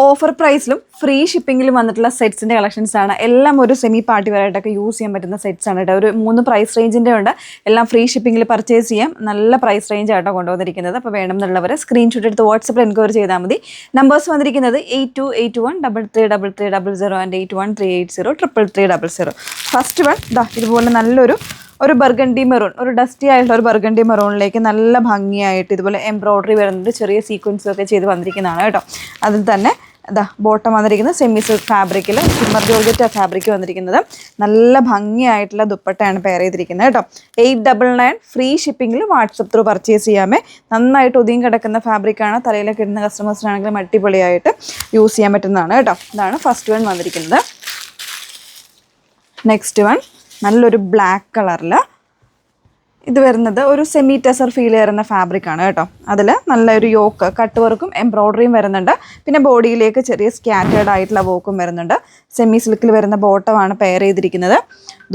Offer പ്രൈസിലും free ഷിപ്പിങ്ങിലും വന്നിട്ടുള്ള സെറ്റ്സിൻ്റെ collections ആണ്. എല്ലാം ഒരു സെമി പാർട്ടി വെയറായിട്ടൊക്കെ യൂസ് ചെയ്യാൻ പറ്റുന്ന സെറ്റ്സ് ആണ് കേട്ടോ. ഒരു 3 പ്രൈസ് റേഞ്ചിൻ്റെ ഉണ്ട്. എല്ലാം ഫ്രീ ഷിപ്പിങ്ങിൽ പർച്ചേസ് ചെയ്യാം. നല്ല പ്രൈസ് റേഞ്ച് ആയിട്ടോ കൊണ്ടുവന്നിരിക്കുന്നത്. അപ്പോൾ വേണമെന്നുള്ളവർ സ്ക്രീൻഷോട്ട് എടുത്ത് വാട്സപ്പിൽ എൻക്വയറി ചെയ്താൽ മതി. നമ്പേഴ്സ് വന്നിരിക്കുന്നത് 82813300 ആൻഡ് 813803803300. ഫസ്റ്റ് വൺ ഇതുപോലെ നല്ലൊരു ബർഗണ്ടി മെറൂൺ, ഒരു ഡസ്റ്റി ആയിട്ടുള്ള ഒരു ബർഗണ്ടി മെറൂണിലേക്ക് നല്ല ഭംഗിയായിട്ട് ഇതുപോലെ എംബ്രോയ്ഡറി വരുന്നുണ്ട്. ചെറിയ സീക്വൻസ് ഒക്കെ ചെയ്ത് വന്നിരിക്കുന്നതാണ് കേട്ടോ. അതിൽ തന്നെ ബോട്ടം വന്നിരിക്കുന്നത് സെമി സിൽക്ക് ഫാബ്രിക്കിൽ ഷിമ്മർ ജോർജറ്റ് ഫാബ്രിക് വന്നിരിക്കുന്നത്. നല്ല ഭംഗിയായിട്ടുള്ള ദുപ്പട്ടയാണ് പെയർ ചെയ്തിരിക്കുന്നത് കേട്ടോ. 899 ഫ്രീ ഷിപ്പിങ്ങിൽ വാട്സപ്പ് ത്രൂ പർച്ചേസ് ചെയ്യാമേ. നന്നായിട്ട് ഒതുങ്ങി കിടക്കുന്ന ഫാബ്രിക്കാണ്. തലയിലൊക്കെ ഇടുന്ന കസ്റ്റമേഴ്സിനാണെങ്കിലും അടിപൊളിയായിട്ട് യൂസ് ചെയ്യാൻ പറ്റുന്നതാണ് കേട്ടോ. ഇതാണ് ഫസ്റ്റ് വൺ വന്നിരിക്കുന്നത്. നെക്സ്റ്റ് വൺ നല്ലൊരു ബ്ലാക്ക് കളറിൽ ഇത് വരുന്നത് ഒരു സെമി ടെസർ ഫീൽ ചെയ്യുന്ന ഫാബ്രിക്കാണ് കേട്ടോ. അതിൽ നല്ലൊരു യോക്ക് കട്ട് വർക്കും എംബ്രോയ്ഡറിയും വരുന്നുണ്ട്. പിന്നെ ബോഡിയിലേക്ക് ചെറിയ സ്കാറ്റേർഡ് ആയിട്ടുള്ള വർക്കും വരുന്നുണ്ട്. സെമി സിൽക്കിൽ വരുന്ന ബോട്ടമാണ് പെയർ ചെയ്തിരിക്കുന്നത്.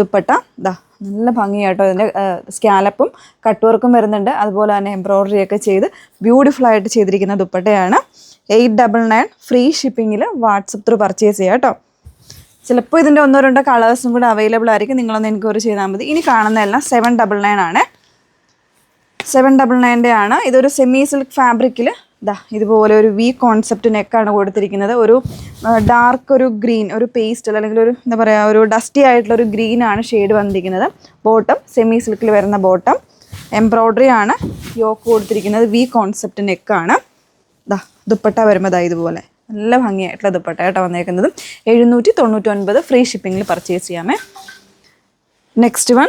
ദുപ്പട്ട നല്ല ഭംഗിയായിട്ടോ. ഇതിൻ്റെ സ്കാലപ്പും കട്ട് വർക്കും വരുന്നുണ്ട്. അതുപോലെ തന്നെ എംബ്രോയ്ഡറി ഒക്കെ ചെയ്ത് ബ്യൂട്ടിഫുൾ ആയിട്ട് ചെയ്തിരിക്കുന്ന ദുപ്പട്ടയാണ്. 899 ഫ്രീ ഷിപ്പിങ്ങിൽ വാട്സപ്പ് ത്രൂ പർച്ചേസ് ചെയ്യാം കേട്ടോ. ചിലപ്പോൾ ഇതിൻ്റെ 1-2 കളേഴ്സും കൂടെ അവൈലബിൾ ആയിരിക്കും. നിങ്ങളൊന്ന് എൻക്വയറി ചെയ്താൽ മതി. ഇനി കാണുന്നതെല്ലാം 799 ആണ്. 799 ആണ്. ഇതൊരു സെമി സിൽക്ക് ഫാബ്രിക്കിൽ ഇതുപോലെ ഒരു വി കോൺസെപ്റ്റ് നെക്കാണ് കൊടുത്തിരിക്കുന്നത്. ഒരു ഡാർക്ക് ഒരു ഗ്രീൻ, ഒരു പേസ്റ്റൽ അല്ലെങ്കിൽ ഒരു എന്താ പറയുക, ഒരു ഡസ്റ്റി ആയിട്ടുള്ളൊരു ഗ്രീനാണ് ഷെയ്ഡ് വന്നിരിക്കുന്നത്. ബോട്ടം സെമി സിൽക്കിൽ വരുന്ന ബോട്ടം. എംബ്രോയ്ഡറി ആണ് യോക്ക് കൊടുത്തിരിക്കുന്നത്. വി കോൺസെപ്റ്റ് നെക്കാണ്. ദുപ്പട്ട വരുമ്പോൾ ഇതുപോലെ നല്ല ഭംഗിയായിട്ടുള്ള ദുപ്പട്ട കേട്ടോ വന്നേക്കുന്നത്. 799 ഫ്രീ ഷിപ്പിങ്ങിൽ പർച്ചേസ് ചെയ്യാമേ. നെക്സ്റ്റ് വൺ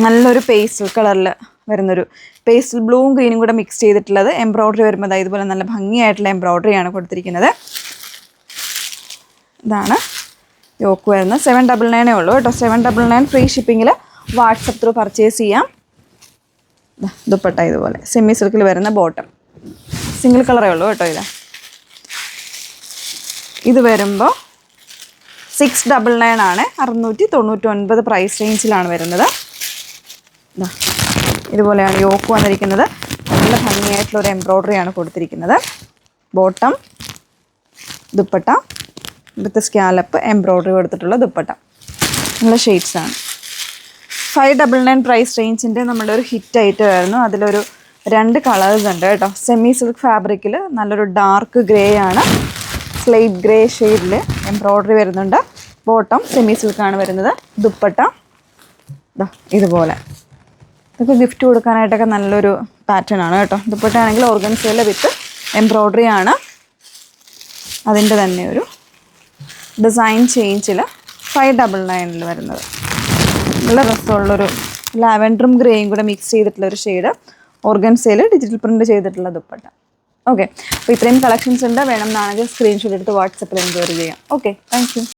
നല്ലൊരു പേസ്റ്റൽ കളറിൽ വരുന്നൊരു പേസ്റ്റൽ ബ്ലൂവും ഗ്രീനും കൂടെ മിക്സ് ചെയ്തിട്ടുള്ളത്. എംബ്രോയ്ഡറി വരുമ്പോൾ ഇതുപോലെ നല്ല ഭംഗിയായിട്ടുള്ള എംബ്രോയ്ഡറിയാണ് കൊടുത്തിരിക്കുന്നത്. ഇതാണ് യോക്ക് വരുന്നത്. 799 ഉള്ളൂ കേട്ടോ. 799 ഫ്രീ ഷിപ്പിങ്ങിൽ വാട്സപ്പ് ത്രൂ പർച്ചേസ് ചെയ്യാം. ദുപ്പട്ട ഇതുപോലെ സെമി സിൽക്കിൽ വരുന്ന ബോട്ടം. സിംഗിൾ കളറേ ഉള്ളൂ കേട്ടോ. ഇത് വരുമ്പോൾ 699 ആണ്. 699 പ്രൈസ് റേഞ്ചിലാണ് വരുന്നത്. ഇതുപോലെയാണ് യോക്ക് വന്നിരിക്കുന്നത്. നല്ല ഭംഗിയായിട്ടുള്ളൊരു എംബ്രോയ്ഡറിയാണ് കൊടുത്തിരിക്കുന്നത്. ബോട്ടം, ദുപ്പട്ട വിത്ത് സ്കാലപ്പ്, എംബ്രോയ്ഡറി കൊടുത്തിട്ടുള്ള ദുപ്പട്ട. നല്ല ഷെയ്ഡ്സാണ്. 599 പ്രൈസ് റേഞ്ചിൻ്റെ നമ്മുടെ ഒരു ഹിറ്റ് ആയിട്ട് വരുന്നു. അതിലൊരു 2 കളേഴ്സ് ഉണ്ട് കേട്ടോ. സെമി സിൽക്ക് ഫാബ്രിക്കിൽ നല്ലൊരു ഡാർക്ക് ഗ്രേ ആണ്. സ്ലേറ്റ് ഗ്രേ ഷെയ്ഡിൽ എംബ്രോയ്ഡറി വരുന്നുണ്ട്. ബോട്ടം സെമി സിൽക്കാണ് വരുന്നത്. ദുപ്പട്ട ഇതുപോലെ. ഇതൊക്കെ ഗിഫ്റ്റ് കൊടുക്കാനായിട്ടൊക്കെ നല്ലൊരു പാറ്റേൺ ആണ് കേട്ടോ. ദുപ്പട്ട ആണെങ്കിൽ ഓർഗൻസയിൽ വിത്ത് എംബ്രോയ്ഡറി ആണ്. അതിൻ്റെ തന്നെ ഒരു ഡിസൈൻ ചേഞ്ചിൽ 599 വരുന്നത്. നല്ല രസമുള്ളൊരു ലാവൻഡറും ഗ്രേയും കൂടെ മിക്സ് ചെയ്തിട്ടുള്ളൊരു ഷെയ്ഡ്. ഓർഗൻസയിൽ ഡിജിറ്റൽ പ്രിൻറ്റ് ചെയ്തിട്ടുള്ള ദുപ്പട്ട. ഓക്കെ, അപ്പോൾ ഇത്രയും കളക്ഷൻസ് ഉണ്ട്. വേണമെന്നാണെങ്കിൽ സ്ക്രീൻഷോട്ട് എടുത്ത് വാട്സപ്പിൽ എൻക്വയറി ചെയ്യാം. Okay, thank you.